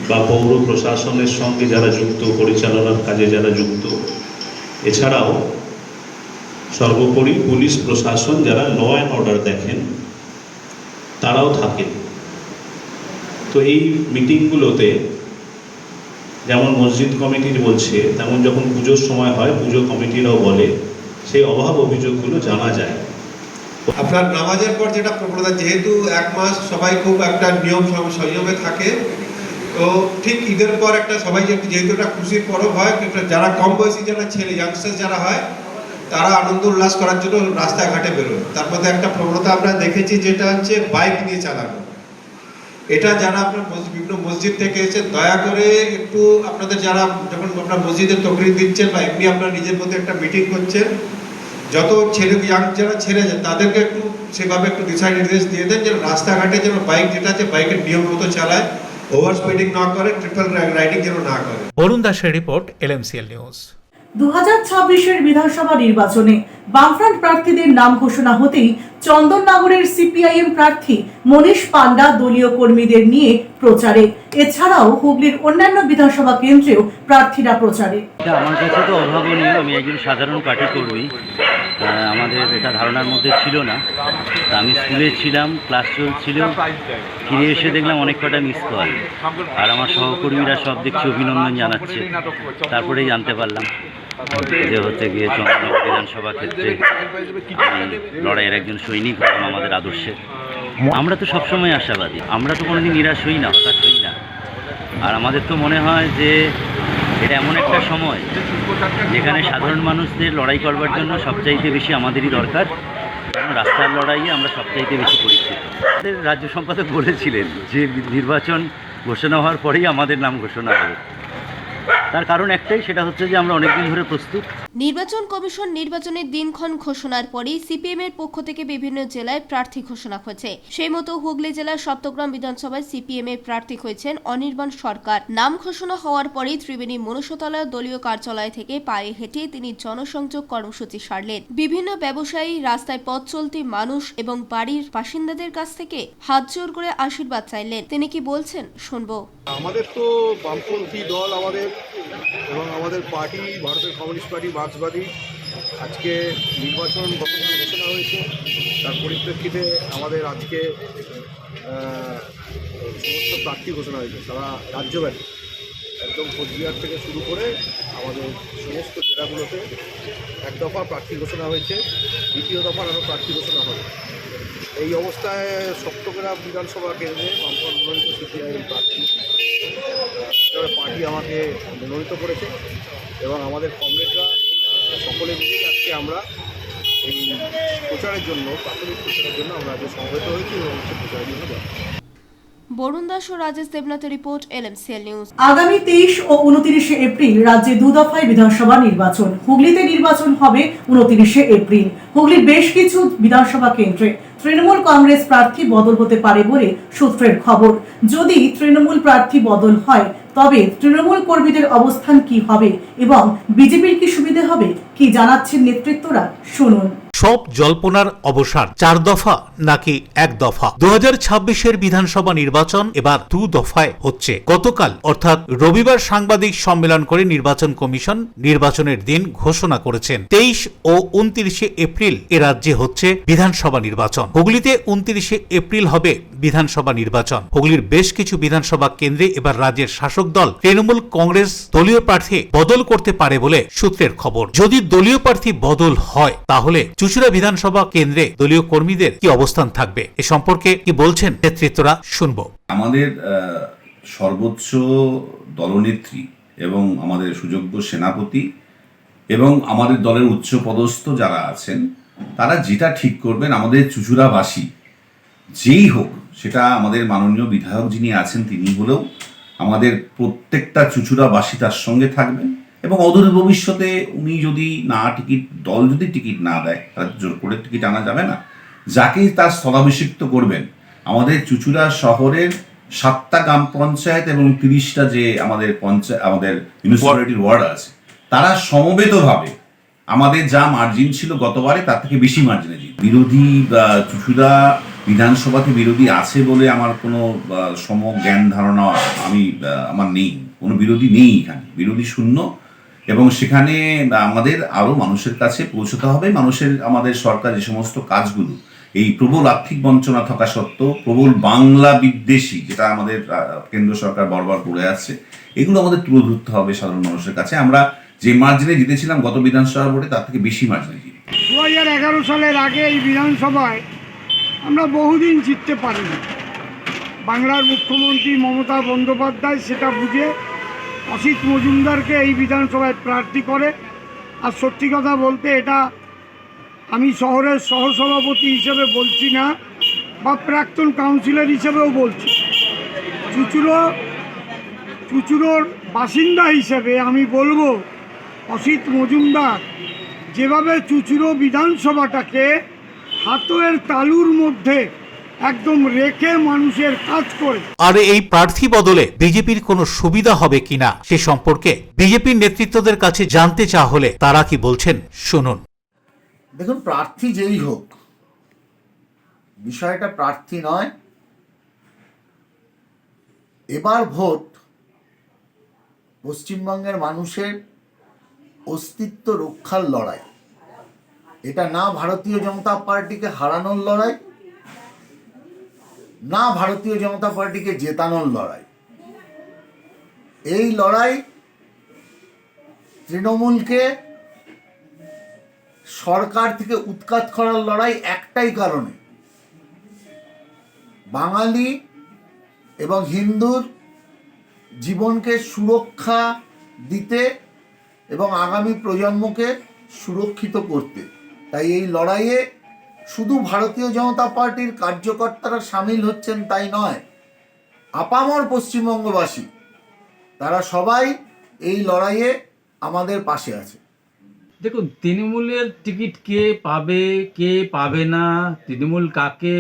বা পৌর প্রশাসনের সঙ্গে যারা যুক্ত, পরিচালনার কাজে যারা যুক্ত, এছাড়াও সর্বোপরি পুলিশ প্রশাসন যারা ল অ্যান্ড অর্ডার দেখেন তারাও থাকেন। তো এই মিটিংগুলোতে যেমন মসজিদ কমিটির বলছে, তেমন যখন পুজোর সময় হয় পুজো কমিটিরাও বলে, সেই অভাব অভিযোগগুলো জানা যায়। আপনার নামাজের পর যেটা প্রবণতা, যেহেতু এক মাস সবাই খুব একটা নিয়ম সংযমে থাকে, তো ঠিক ঈদের পর একটা সবাই যেহেতু একটা খুশির পরব হয়, যারা কম বয়সী যারা ছেলে ইয়াংস্টার যারা হয় তারা আনন্দ উল্লাস করার জন্য রাস্তাঘাটে বেরোয়। তার মধ্যে একটা প্রবণতা আমরা দেখেছি যেটা হচ্ছে বাইক নিয়ে চালানো। এটা যারা আপনার বিভিন্ন মসজিদ থেকে এসে দয়া করে একটু আপনাদের যারা যখন আপনার মসজিদে তকরির দিচ্ছেন বা এমনি আপনার নিজের মধ্যে একটা মিটিং করছেন, যত ছেলে ইয়াং যারা ছেড়ে যায় তাদেরকে একটু সেভাবে একটু দিশা নির্দেশ দিয়ে দেন যেন রাস্তাঘাটে যেন বাইক যেটা আছে বাইকের নিয়ম মতো চালায়, ওভার স্পিডিং না করে, ট্রিপল রাইডিং যেন না করে। বরুণ দাসের রিপোর্ট, LMCL নিউজ। 2026-এর বিধানসভা নির্বাচনে বামফ্রন্ট প্রার্থীদের নাম ঘোষণা হতেই চন্দননগরের সিপিআইএম প্রার্থী মনীষ পান্ডা দলীয় কর্মীদের নিয়ে প্রচারে। এছাড়াও হুগলির অন্যান্য বিধানসভা কেন্দ্রেও প্রার্থীরা প্রচারে। আমার কাছে তো অভাবনীয়, আমি একজন সাধারণ পার্টি কর্মী, আমাদের এটা ধারণার মধ্যে ছিল না। আমি স্কুলে ছিলাম, ক্লাস চলছিল, ফিরে এসে দেখলাম অনেক কটা মিস কল, আর আমার সহকর্মীরা সব দেখছি অভিনন্দন জানাচ্ছে। তারপরেই জানতে পারলাম যে হচ্ছে গিয়ে চন্দননগর বিধানসভা ক্ষেত্রে আমি লড়াইয়ের একজন সৈনিক হলাম আমাদের আদর্শে। আমরা তো সবসময় আশাবাদী, আমরা তো কোনোদিন নিরাশ হই না, হতাশ হই না। আর আমাদের তো মনে হয় যে এটা এমন একটা সময় যেখানে সাধারণ মানুষদের লড়াই করবার জন্য সবচাইতে বেশি আমাদেরই দরকার, কারণ রাস্তার লড়াইয়ে আমরা সবচাইতে বেশি পরিচিত। আমাদের রাজ্য সম্পাদক বলেছিলেন যে নির্বাচন ঘোষণা হওয়ার পরেই আমাদের নাম ঘোষণা হবে। তার কারণ একটাই, সেটা হচ্ছে যে আমরা অনেকদিন ধরে প্রস্তুত। নির্বাচন কমিশন নির্বাচনের দিনক্ষণ ঘোষণার পরেই সিপিএম এর পক্ষ থেকে বিভিন্ন জেলায় প্রার্থী ঘোষণা হয়েছে। সেই মতো হুগলি জেলার সপ্তগ্রাম বিধানসভায় সিপিএম এর প্রার্থী হয়েছেন অনির্বাণ সরকার। নাম ঘোষণা হওয়ার পরেই ত্রিবেণী মনুষ্যতলা দলীয় কার্যালয় থেকে পায়ে হেঁটে তিনি জনসংযোগ কর্মসূচি সারলেন। বিভিন্ন ব্যবসায়ী, রাস্তায় পথ চলতি মানুষ এবং বাড়ির বাসিন্দাদের কাছ থেকে হাত জোর করে আশীর্বাদ চাইলেন। তিনি কি বলছেন, শুনবো। আমাদের তো বামপন্থী দল এবং আমাদের পার্টি ভারতের কমিউনিস্ট পার্টি মার্ক্সবাদী, আজকে নির্বাচন গতকাল ঘোষণা হয়েছে, তার পরিপ্রেক্ষিতে আমাদের আজকে সমস্ত প্রার্থী ঘোষণা হয়েছে সারা রাজ্যব্যাপী, একদম কোচবিহার থেকে শুরু করে আমাদের সমস্ত জেলাগুলোতে এক দফা প্রার্থী ঘোষণা হয়েছে, দ্বিতীয় দফার আরও প্রার্থী ঘোষণা হবে। এই অবস্থায় সপ্তগ্রাম বিধানসভা কেন্দ্রে বামফ্রন্ট মনোনীত সিপিআইএম প্রার্থী পার্টি আমাকে মনোনীত করেছে এবং আমাদের কমরেডরা সকলে মিলেই আজকে আমরা এই প্রচারের জন্য, প্রাথমিক প্রচারের জন্য আমরা আজকে সমবেত হয়েছি এবং প্রচারের জন্য যাচ্ছি। বরুণ দাস ও রাজেশ দেবনাথের রিপোর্ট, LMCL নিউজ। আগামী 23 ও 29 এপ্রিল রাজ্যে দুদফায় বিধানসভা নির্বাচন। হুগলিতে নির্বাচন হবে 29 এপ্রিল। হুগলির বেশ কিছু বিধানসভা কেন্দ্রে তৃণমূল কংগ্রেস প্রার্থী বদল হতে পারে বলে সূত্রের খবর। যদি তৃণমূল প্রার্থী বদল হয় তবে তৃণমূল কর্মীদের অবস্থান কি হবে এবং বিজেপির কি সুবিধে হবে, কি জানাচ্ছেন নেতৃত্বরা, শুনুন। সব জল্পনার অবসান, 4 দফা নাকি 1 দফা? 2026-এর বিধানসভা নির্বাচন এবার 2 দফায় হচ্ছে। গতকাল অর্থাৎ রবিবার সাংবাদিক সম্মেলন করে নির্বাচন কমিশন নির্বাচনের দিন ঘোষণা করেছেন। 23 ও 29 এপ্রিল এ রাজ্যে হচ্ছে বিধানসভা নির্বাচন। হুগলিতে 29 এপ্রিল হবে বিধানসভা নির্বাচন। হুগলির বেশ কিছু বিধানসভা কেন্দ্রে এবার রাজ্যের শাসক দল তৃণমূল কংগ্রেস দলীয় প্রার্থী বদল করতে পারে বলে সূত্রের খবর। যদি দলীয় প্রার্থী বদল হয় তাহলে চুচুড়া বিধানসভা কেন্দ্রে দলীয় কর্মীদের কি অবস্থান থাকবে, এ সম্পর্কে কি বলছেন নেতৃত্বরা, শুনবো। আমাদের সর্বোচ্চ দলনেত্রী এবং আমাদের সুযোগ্য সেনাপতি এবং আমাদের দলের উচ্চপদস্থ যারা আছেন তারা যেটা ঠিক করবেন, আমাদের চুঁচুড়াবাসী যেই হোক, সেটা আমাদের মাননীয় বিধায়ক যিনি আছেন তিনি হলেও আমাদের প্রত্যেকটা চুঁচুড়াবাসী তার সঙ্গে থাকবেন এবং অদূর ভবিষ্যতে উনি যদি দল যদি টিকিট না দেয়, তার জোর করে টিকিট আনা যাবে না, যাকেই তার স্থলাভিষিক্ত করবেন। আমাদের চুঁচুড়া শহরের 7টা গ্রাম পঞ্চায়েত এবং 30টা যে আমাদের মিউনিসিপ্যালিটির ওয়ার্ড আছে, তারা সমবেতভাবে আমাদের যা মার্জিন ছিল গতবারে তার থেকে বেশি মার্জিনে জিতবে। বিরোধী চুঁচুড়া বিধানসভাতে বিরোধী আছে বলে আমার কোনো জ্ঞান ধারণা আমার নেই। কোনো বিরোধী নেই, এখানে বিরোধী শূন্য। এবং সেখানে আমাদের আরও মানুষের কাছে পৌঁছতে হবে। আমাদের সরকার যে সমস্ত কাজগুলো, এই প্রবল আর্থিক বঞ্চনা থাকা সত্ত্বেও প্রবল বাংলা বিদ্বেষী, যেটা আমাদের কেন্দ্র সরকার বারবার করে আসছে, এগুলো আমাদের তুলে ধরতে হবে সাধারণ মানুষের কাছে। আমরা যে মার্জিনে জিতেছিলাম গত বিধানসভা ভোটে, তার থেকে বেশি মার্জিনে জিতি। 2011 সালের আগে এই বিধানসভায় আমরা বহুদিন জিততে পারিনি। বাংলার মুখ্যমন্ত্রী মমতা বন্দ্যোপাধ্যায় সেটা বুঝে অসিত মজুমদারকে এই বিধানসভায় প্রার্থী করে। আর সত্যি কথা বলতে, এটা আমি শহরের সহসভাপতি হিসেবে বলছি না, বা প্রাক্তন কাউন্সিলর হিসেবেও বলছি, চুঁচুড়োর বাসিন্দা হিসেবে আমি বলবো, অসিত মজুমদার যেভাবে চুঁচুড়ো বিধানসভাটাকে হাতের তালুর মধ্যে একদম রেখে মানুষের কাজ করে। আর এই প্রার্থী বদলে বিজেপির কোনো সুবিধা হবে কিনা সে সম্পর্কে বিজেপির নেতৃত্বদের কাছে জানতে চাওয়া হলে তারা কি বলছেন শুনুন। দেখুন, প্রার্থী যেই হোক, বিষয়টা প্রার্থী নয়। এবার ভোট পশ্চিমবঙ্গের মানুষের অস্তিত্ব রক্ষার লড়াই। এটা না ভারতীয় জনতা পার্টিকে হারানোর লড়াই, না ভারতীয় জনতা পার্টিকে জেতানোর লড়াই। এই লড়াই তৃণমূলকে সরকার থেকে উৎখাত করার লড়াই, একটাই কারণে, বাঙালি এবং হিন্দুর জীবনকে সুরক্ষা দিতে এবং আগামী প্রজন্মকে সুরক্ষিত করতে। তাই এই লড়াইয়ে শুধু ভারতীয় জনতা পার্টির কার্যকর্তারা সামিল হচ্ছেন তাই নয়, আপামর পশ্চিমবঙ্গবাসী তারা সবাই এই লড়াইয়ে আমাদের পাশে আছে। দেখুন, তৃণমূলের টিকিট কে পাবে কে পাবে না, তৃণমূল কাকে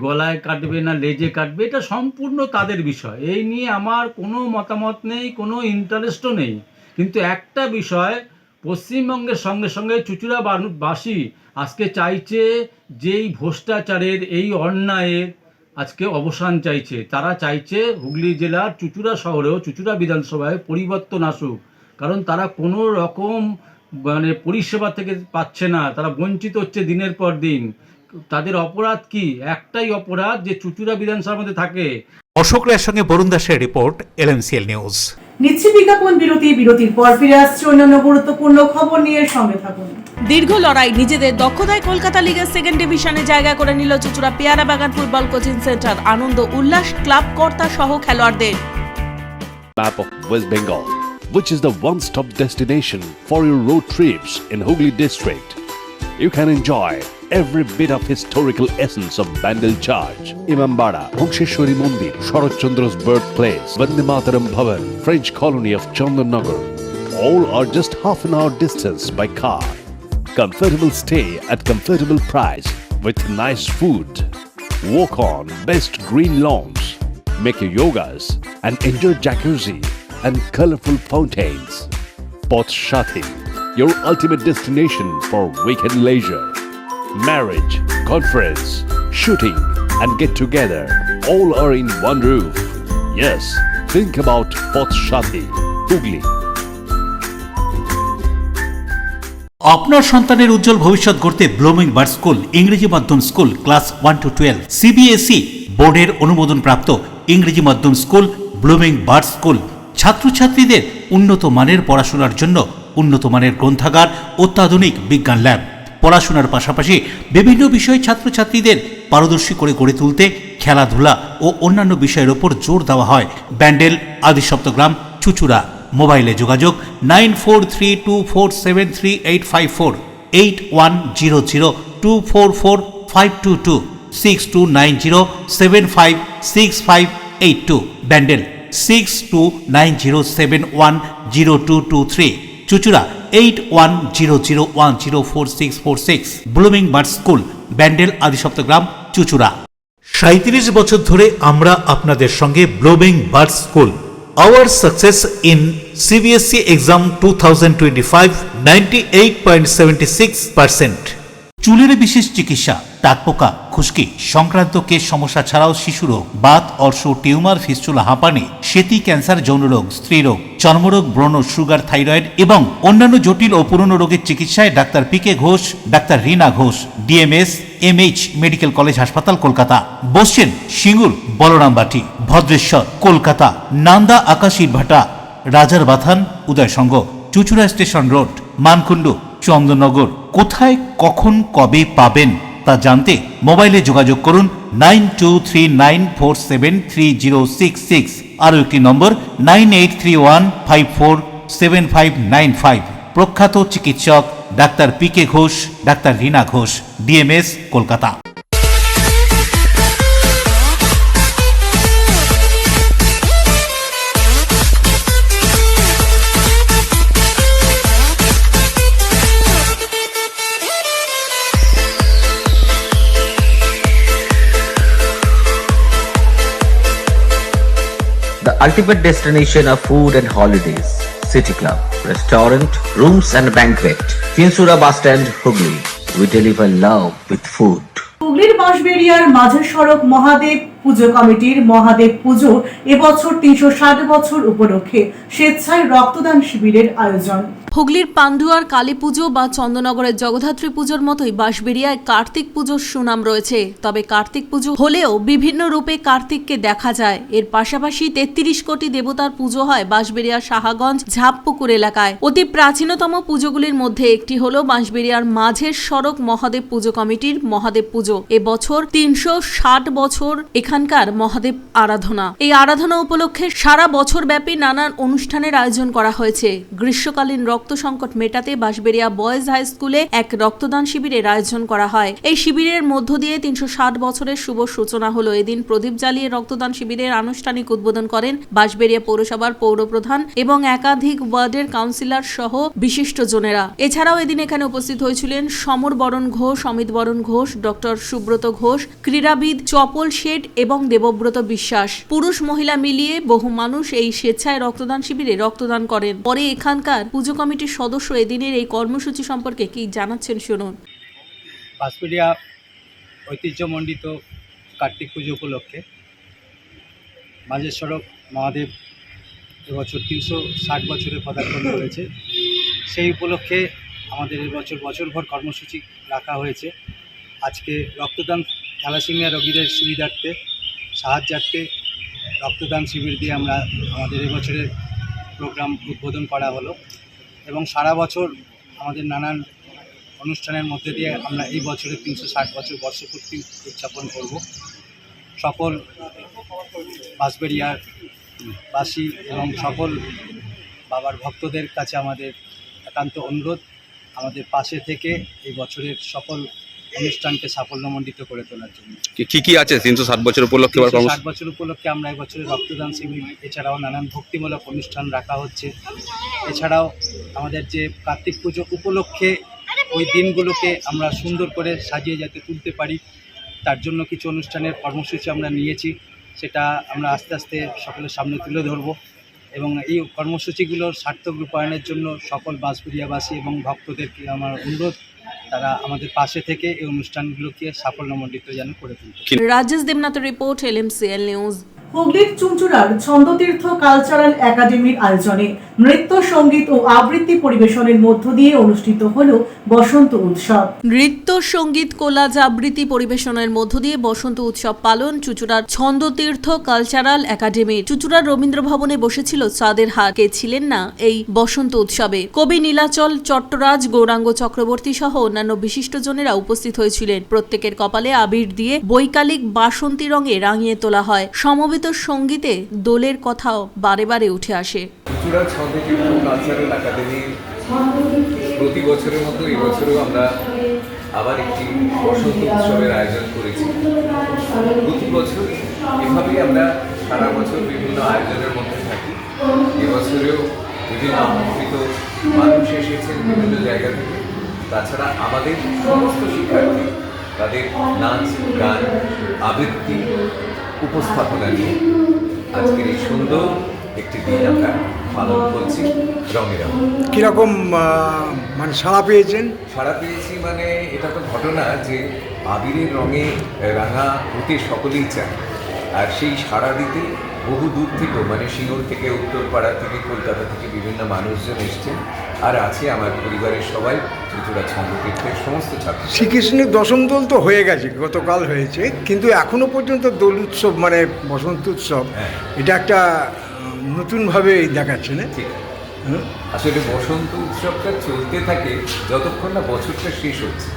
গলায় কাটবে না লেজে কাটবে, এটা সম্পূর্ণ তাদের বিষয়। এই নিয়ে আমার কোনো মতামত নেই, কোনো ইন্টারেস্টও নেই। কিন্তু একটা বিষয়, পশ্চিমবঙ্গের সঙ্গে সঙ্গে চুঁচুড়াবাসী আজকে চাইছে যে এই ভ্রষ্টাচারের, এই অন্যায়ের আজকে অবসান চাইছে। তারা চাইছে হুগলি জেলার চুঁচুড়া শহরেও, চুঁচুড়া বিধানসভায় পরিবর্তন আসুক। কারণ তারা কোনো রকম পরিষেবা থেকে পাচ্ছে না, তারা বঞ্চিত হচ্ছে দিনের পর দিন। তাদের অপরাধ কি? একটাই অপরাধ, যে চুঁচুড়া বিধানসভার মধ্যে থাকে। অশোক রায়ের সঙ্গে বরুণ দাসের রিপোর্ট, LMCL নিউজ। নিচ্ছি বিজ্ঞাপন বিরতি। বিরতির পর ফিরে আসছে অন্যান্য গুরুত্বপূর্ণ খবর নিয়ে, সঙ্গে থাকুন। দীর্ঘ লড়াই, নিজেদের দক্ষতায় কলকাতা লিগের 2nd ডিভিশনে জায়গা করে নিল চুঁচুড়া পেয়ারা বাগান ফুটবল কোচিং সেন্টার। আনন্দ উল্লাস ক্লাব কর্তা সহ খেলোয়াড়দের। Map of West Bengal, which is the one-stop destination for your road trips in Hooghly district. You can enjoy every bit of historical essence of Bandel Charge, Imambara, Bhongsheshwari Mandir, Sharat Chandra's birthplace, Vande Mataram Bhavan, French colony of Chandannagar. All are just half an hour distance by car. Comfortable stay at comfortable price with nice food. Walk on best green lawns, make your yogas and enjoy jacuzzi and colorful fountains. Poth Shati, your ultimate destination for weekend leisure. Marriage, conference, shooting and get together all are in one roof. Yes, think about Poth Shati, Hooghly. আপনার সন্তানের উজ্জ্বল ভবিষ্যৎ গড়তে blooming bird school ইংরেজি মাধ্যম school class 1 to 12 CBSE বোর্ডের অনুমোদন প্রাপ্ত ইংরেজি মাধ্যম স্কুল ব্লুমিং বার্ড স্কুল। ছাত্রছাত্রীদের উন্নত মানের পড়াশোনার জন্য উন্নত মানের গ্রন্থাগার, অত্যাধুনিক বিজ্ঞান ল্যাব। পড়াশোনার পাশাপাশি বিভিন্ন বিষয়ে ছাত্রছাত্রীদের পারদর্শী করে গড়ে তুলতে খেলাধুলা ও অন্যান্য বিষয়ের ওপর জোর দেওয়া হয়। ব্যান্ডেল, আদি সপ্তগ্রাম, চুচুড়া। মোবাইলে যোগাযোগ 9432473854, 8100244522, 6290756582। Bandel 6290710223, Chuchura 8100104646। Blooming bird school, Bandel, আদি সপ্তগ্রাম, চুচুড়া। 37 বছর ধরে আমরা আপনাদের সঙ্গে blooming bird school. Our success in CBSE exam 2025 98.76%। চুলের বিশেষ চিকিৎসা, টাকপোকা, খুশকি সংক্রান্ত কেশ সমস্যা ছাড়াও শিশুরোগ, বাত, অর্শ, টিউমার, ফিস্টুলা, হাঁপানি, সেতি, ক্যান্সার, যৌনরোগ, স্ত্রীরোগ, চর্মরোগ, ব্রণ, সুগার, থাইরয়েড এবং অন্যান্য জটিল ও পুরনো রোগের চিকিৎসায় doctor PK Ghosh, doctor Rina Ghosh, DMS, MH medical college হাসপাতাল, কলকাতা। বসছেন সিঙ্গুর, বলরামবাটি, ভদ্রেশ্বর, কলকাতা, নান্দা, আকাশ ইটভাটা, রাজার বাথান, উদয়সঙ্গ, চুচুড়া স্টেশন রোড, মানকুণ্ডু, চন্দননগর। কোথায়, কখন, কবে পাবেন তা জানতে মোবাইলে যোগাযোগ করুন 9239473066। আরও একটি নম্বর 9831547595। প্রখ্যাত চিকিৎসক doctor PK Ghosh, doctor Rina Ghosh, DMS, Kolkata. The ultimate destination of food and holidays. City Club, restaurant, rooms and banquet. Chinsura Bus Stand, Hooghly. We deliver love with food. হুগলির বাঁশবেড়িয়ার মাঝের সড়ক মহাদেব পুজো কমিটির মহাদেব পুজো এবছর 360 বছর উপলক্ষে স্বেচ্ছায় রক্তদান শিবিরের আয়োজন। হুগলির পান্ডুয়ার কালী পুজো বা চন্দননগরের জগদ্ধাত্রী পুজোর মতোই বাঁশবেড়িয়ায় কার্তিক পুজোর সুনাম রয়েছে। তবে কার্তিক পুজো হলেও বিভিন্ন রূপে কার্তিককে দেখা যায়। এর পাশাপাশি 33 কোটি দেবতার পুজো হয় বাঁশবেড়িয়ার সাহাগঞ্জ ঝাপপুকুর এলাকায়। অতি প্রাচীনতম পুজোগুলির মধ্যে একটি হলো বাঁশবেড়িয়ার মাঝের সড়ক মহাদেব পুজো কমিটির মহাদেব পুজো। এবছর 360 বছর এখানকার মহাদেব আরাধনা। এই আরাধনা উপলক্ষে সারা বছর ব্যাপী নানান অনুষ্ঠানের আয়োজন করা হয়েছে। গ্রীষ্মকালীন রক্ত সংকট মেটাতে বাঁশবেড়িয়া বয়েজ হাই স্কুলে এক রক্তদান শিবিরের আয়োজন করা হয়। এই শিবিরের মধ্য দিয়ে 360 বছরের শুভ সূচনা হলো। এদিন প্রদীপ জ্বালিয়ে রক্তদান শিবিরের আনুষ্ঠানিক উদ্বোধন করেন বাঁশবেড়িয়া পৌরসভার পৌরপ্রধান এবং একাধিক ওয়ার্ডের কাউন্সিলর সহ বিশিষ্টজনেরা। এছাড়াও এদিন এখানে উপস্থিত হয়েছিলেন সমর বরণ ঘোষ, অমিত বরণ ঘোষ, ডক্টর সুব্রত ঘোষ, ক্রীড়াবিদ চপল শেঠ এবং দেবব্রত বিশ্বাস। পুরুষ মহিলা মিলিয়ে বহু মানুষ এই স্বেচ্ছায় রক্তদান শিবিরে রক্তদান করেন। পরে এখানকার পুজো কমিটির সদস্য এদিনের এই কর্মসূচি সম্পর্কে কি জানাচ্ছেন শুনুন। বাঁশবেড়িয়া ঐতিহ্যমণ্ডিত কার্তিক পুজো উপলক্ষে মাঝের সড়ক মহাদেব এবছর 360 বছরে পদার্পণ করেছে। সেই উপলক্ষে আমাদের এবছর বছরভর কর্মসূচি রাখা হয়েছে। আজকে রক্তদান থ্যালাসেমিয়া রোগীদের সুবিধার্থে সাহায্যার্থে রক্তদান শিবির দিয়ে আমরা আমাদের এবছরের প্রোগ্রাম উদ্বোধন করা হলো এবং সারা বছর আমাদের নানান অনুষ্ঠানের মধ্যে দিয়ে আমরা এই বছরের 360 বছর বর্ষপূর্তি উদযাপন করব। সকল বাঁশবেড়িয়ার বাসী এবং সকল বাবার ভক্তদের কাছে আমাদের একান্ত অনুরোধ, আমাদের পাশে থেকে এই বছরের সকল অনুষ্ঠানকে সাফল্যমণ্ডিত করে তোলার জন্য। কি আছে 360 বছর উপলক্ষে? 360 বছর উপলক্ষে আমরা এবছরের রক্তদান শিবির, এছাড়াও নানান ভক্তিমূলক অনুষ্ঠান রাখা হচ্ছে। এছাড়াও আমাদের যে কার্তিক পুজো উপলক্ষে ওই দিনগুলোকে আমরা সুন্দর করে সাজিয়ে যাতে তুলতে পারি তার জন্য কিছু অনুষ্ঠানের কর্মসূচি আমরা নিয়েছি। সেটা আমরা আস্তে আস্তে সকলের সামনে তুলে ধরব এবং এই কর্মসূচিগুলোর সার্থক রূপায়ণের জন্য সকল বাঁশবেড়িয়াবাসী এবং ভক্তদেরকে আমার অনুরোধ, তারা আমাদের পাশে থেকে এই অনুষ্ঠানগুলোকে সাফল্যমণ্ডিত যেন করে তুলতে। রাজেশ দেবনাথের রিপোর্ট, LMCL নিউজ। হুগলির চুঁচুড়ার ছন্দতীর্থ কালচারাল একাডেমির আয়োজনে নৃত্য, সঙ্গীত ও আবৃত্তি পরিবেশনের মধ্য দিয়ে অনুষ্ঠিত হলো বসন্ত উৎসব। নৃত্য, সঙ্গীত, কোলাজ, আবৃত্তি পরিবেশনের মধ্য দিয়ে বসন্ত উৎসব পালন চুঁচুড়ার ছন্দতীর্থ কালচারাল একাডেমি। চুঁচুড়ার রবীন্দ্র ভবনে বসেছিল চাঁদের হাট। কে ছিলেন না এই বসন্ত উৎসবে? কবি নীলাচল চট্টরাজ, গৌরাঙ্গ চক্রবর্তী সহ অন্যান্য বিশিষ্টজনেরা উপস্থিত হয়েছিলেন। প্রত্যেকের কপালে আবির দিয়ে বৈকালিক বাসন্তী রঙে রাঙিয়ে তোলা হয়। সমবেত সঙ্গীতে দোলের কথাও বারে বারে উঠে আসে। চুঁচুড়ার ছন্দতীর্থ কালচারাল একাডেমি প্রতি বছরের মতো এবছরও আমরা আবার একটি বসন্ত উৎসবের আয়োজন করেছি। প্রতি বছর এভাবেই আমরা সারা বছর বিভিন্ন আয়োজনের মধ্যে থাকি। এবছরেও বিভিন্ন আমন্ত্রিত মানুষ এসেছেন বিভিন্ন জায়গা থেকে। তাছাড়া আমাদের সমস্ত শিক্ষার্থী তাদের নাচ, গান, আবৃত্তি, উপস্থাপনা নিয়ে আজকের এই সুন্দর একটি দিন আমরা পালন করছি রঙে রঙে। কীরকম মানে সাড়া পেয়েছেন? সাড়া পেয়েছি মানে এটা তো ঘটনা যে আবিরের রঙে রাঙা হতে সকলেই চায়, আর সেই সাড়া দিতে বহু দূর থেকেও মানে সিঙ্গুর থেকে, উত্তরপাড়া থেকে, কলকাতা থেকে বিভিন্ন মানুষজন এসছেন। আর আছে আমার পরিবারের সবাই, চুঁচুড়া ছন্দতীর্থের সমস্ত ছাত্র। শ্রীকৃষ্ণের দশম দোল তো হয়ে গেছে, গতকাল হয়েছে, কিন্তু এখনো পর্যন্ত দোল উৎসব মানে বসন্ত উৎসব এটা একটা নতুনভাবে দেখাচ্ছে না? ঠিক, আসলে বসন্ত উৎসবটা চলতে থাকে যতক্ষণ না বছরটা শেষ হচ্ছে।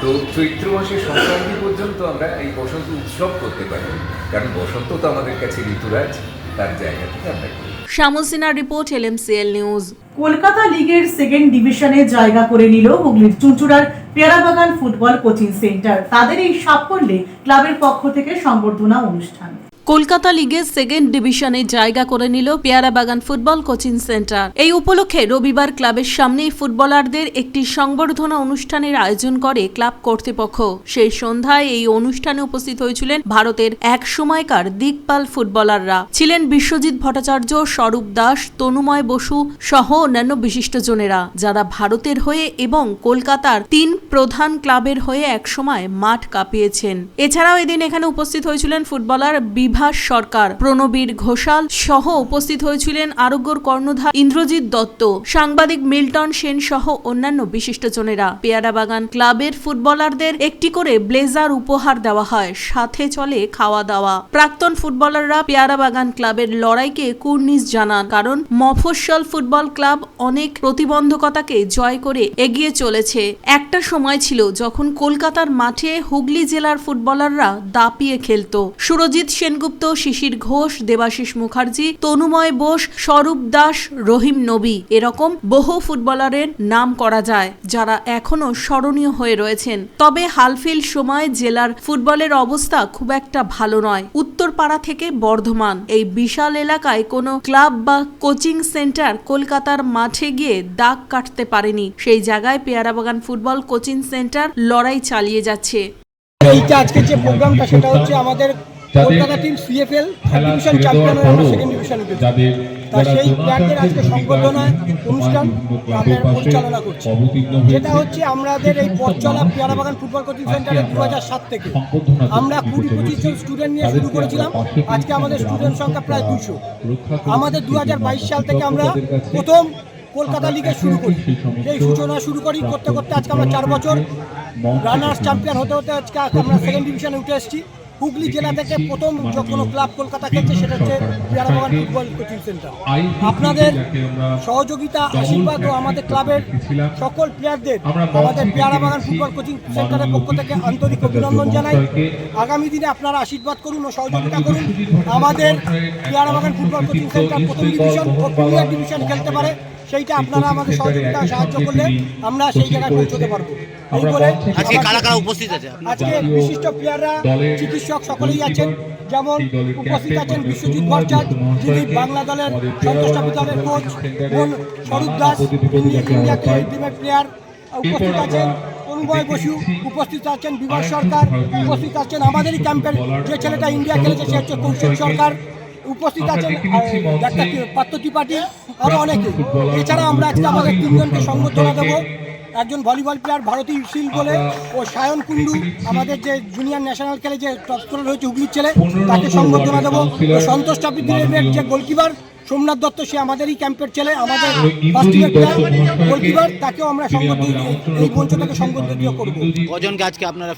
তো চৈত্র মাসের সংক্রান্তি পর্যন্ত আমরা এই বসন্ত উৎসব করতে পারি, কারণ বসন্ত তো আমাদের কাছে ঋতুরাজ, তার জায়গা থেকে আমরা করি। শ্যামল সিনহার রিপোর্ট, LMCL নিউজ। কলকাতা লিগের সেকেন্ড ডিভিশনে জায়গা করে নিল হুগলির চুঁচুড়ার পেয়ারাবাগান ফুটবল কোচিং সেন্টার। তাদের এই সাফল্যে ক্লাবের পক্ষ থেকে সংবর্ধনা অনুষ্ঠান। কলকাতা লিগে সেকেন্ড ডিভিশনে জায়গা করে নিল পেয়ারাবাগান ফুটবল কোচিং সেন্টার। এই উপলক্ষে রবিবার ক্লাবের সামনেই ফুটবলারদের একটি সংবর্ধনা অনুষ্ঠানের আয়োজন করে ক্লাব কর্তৃপক্ষ। সেই সন্ধ্যায় এই অনুষ্ঠানে উপস্থিত হয়েছিলেন ভারতের এক সময়কার দিকপাল ফুটবলাররা। ছিলেন বিশ্বজিৎ ভট্টাচার্য, স্বরূপ দাস, তনুময় বসু সহ অন্যান্য বিশিষ্টজনেরা, যারা ভারতের হয়ে এবং কলকাতার 3 প্রধান ক্লাবের হয়ে একসময় মাঠ কাঁপিয়েছেন। এছাড়াও এদিন এখানে উপস্থিত হয়েছিলেন ফুটবলার বিভাস সরকার, প্রণবীর ঘোষাল সহ উপস্থিত হয়েছিলেন আরোগ্যর কর্ণধার ইন্দ্রজিৎ দত্ত, সাংবাদিক মিল্টন সেন সহ অন্যান্য বিশিষ্টজনেরা। পেয়ারাবাগান ক্লাবের ফুটবলারদের একটি করে ব্লেজার উপহার দেওয়া হয়, সাথে চলে খাওয়া দাওয়া। প্রাক্তন ফুটবলাররা পেয়ারাবাগান ক্লাবের লড়াইকে কুর্নিশ জানান, কারণ মফস্বল ফুটবল ক্লাব অনেক প্রতিবন্ধকতাকে জয় করে এগিয়ে চলেছে। একটা সময় ছিল যখন কলকাতার মাঠে হুগলি জেলার ফুটবলাররা দাপিয়ে খেলত। সুরজিৎ সেনগুপ্ত, শিশির ঘোষ, দেবাশিস মুখার্জি, তনুময় বোস, স্বরূপ দাস, রহিম নবী, এরকম বহু ফুটবলারের নাম করা যায়, যারা এখনো স্মরণীয় হয়ে রয়েছেন। তবে হালফিল সময় জেলার ফুটবলের অবস্থা খুব একটা ভালো নয়। উত্তরপাড়া থেকে বর্ধমান এই বিশাল এলাকায় কোনো ক্লাব বা কোচিং সেন্টার কলকাতার মাঠে গিয়ে দাগ কাটতে পারেনি। সেই জায়গায় পেয়ারাবাগান ফুটবল কোচিং সেন্টার লড়াই চালিয়ে যাচ্ছে। এইটা আজকে যে প্রোগ্রামটা সেটা হচ্ছে আমাদের Kolkata team CFL division champion হয়ে আমরা সেকেন্ড ডিভিশন উঠেছি। তা সেই প্লেয়ারদের আজকে সংবর্ধনা অনুষ্ঠান আমরা পরিচালনা করছি, যেটা হচ্ছে আমাদের এই পথ চলা পেয়ারাবাগান ফুটবল কোচিং সেন্টারে 2007 থেকে আমরা 20-25 জন স্টুডেন্ট নিয়ে শুরু করেছিলাম। আজকে আমাদের স্টুডেন্ট সংখ্যা প্রায় 200। আমাদের 2022 সাল থেকে আমরা প্রথম কলকাতা লিগে শুরু করি, সেই সূচনা শুরু করি করতে করতে আজকে আমরা 4 বছর রানার্স চ্যাম্পিয়ন হতে হতে আজকে আমরা সেকেন্ড ডিভিশনে উঠে এসেছি। হুগলি জেলা থেকে প্রথম কোনো ক্লাব কলকাতা খেলছে, সেটা হচ্ছে পেয়ারাবাগান ফুটবল কোচিং সেন্টার। আপনাদের সহযোগিতা, আশীর্বাদ ও আমাদের ক্লাবের সকল প্লেয়ারদের আমাদের পেয়ারাবাগান ফুটবল কোচিং সেন্টারের পক্ষ থেকে আন্তরিক অভিনন্দন জানাই। আগামী দিনে আপনারা আশীর্বাদ করুন ও সহযোগিতা করুন, আমাদের পেয়ারাবাগান ফুটবল কোচিং সেন্টার প্রথম ডিভিশন ও প্রিমিয়ার ডিভিশন খেলতে পারে। সেইটা আপনারা আমাদের সহযোগিতা সাহায্য করলে আমরা সেই জায়গায় পৌঁছতে পারবো। এই বলে আজকে কারা কারা উপস্থিত আছে? আজকে বিশিষ্ট প্লেয়াররা, চিকিৎসক সকলেই আছেন। যেমন উপস্থিত আছেন বিশ্বজিৎ ভট্টাচার্য, যিনি বাংলা দলের সন্তোষট্রফি দলের কোচ, স্বরূপ দাস ইন্ডিয়া টিমের প্লেয়ার উপস্থিত আছেন, তনুময় বসু উপস্থিত আছেন, বিভাস সরকার উপস্থিত আছেন, আমাদেরই ক্যাম্পের যে ছেলেটা ইন্ডিয়া খেলেছে সে হচ্ছে কৌশল সরকার উপস্থিত আছেন, ডাক্তার পার্থ ত্রিপাঠী, আরও অনেকে। এছাড়া আমরা আজকে আমাদের 3 জনকে সংবর্ধনা দেবো। একজন ভলিবল প্লেয়ার ভারতী শীল বলে, ও সায়ন কুন্ডু আমাদের যে জুনিয়র ন্যাশনাল খেলে যে টপ স্কোরার হয়েছে হুগলির ছেলে, তাকে সংবর্ধনা দেবো। ও সন্তোষ ট্রফির যে গোলকিপার সোমনাথ দত্ত, সে আমাদেরই ক্যাম্পের ছেলে, আমাদের ফার্স্ট ইয়ার গোলকিপার, তাকেও আমরা এই মঞ্চটাকে সংবর্ধিত করবো। কজনকে আজকে আপনারা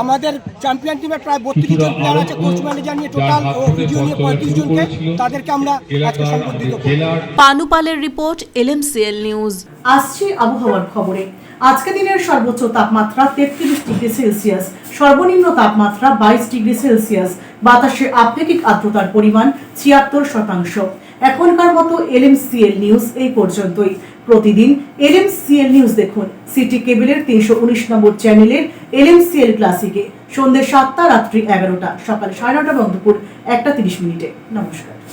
আমাদের চ্যাম্পিয়ন টিমের প্রায় 32 জন প্লেয়ার আছে, কোচ ম্যানেজার নিয়ে টোটাল ও ভিডিও নিয়ে 35 জনকে, তাদেরকে আমরা আজকে সংবর্ধিত করব। পানুপালের রিপোর্ট, LMCL নিউজ। আসছে আবহাওয়ার খবরে। আজকে দিনের সর্বোচ্চ তাপমাত্রা 33 ডিগ্রি সেলসিয়াস, সর্বনিম্ন তাপমাত্রা 22 ডিগ্রি সেলসিয়াস, বাতাসে আপেক্ষিক আর্দ্রতার পরিমাণ 76%। এখনকার মতো LMCL নিউজ এই পর্যন্তই। প্রতিদিন LMCL নিউজ দেখুন সিটি কেবলের 319 নম্বর চ্যানেলের LMCL ক্লাসিকে সন্ধ্যে 7টা, রাত্রি 11টা, সকাল 9:30 এবং দুপুর 1:30। নমস্কার।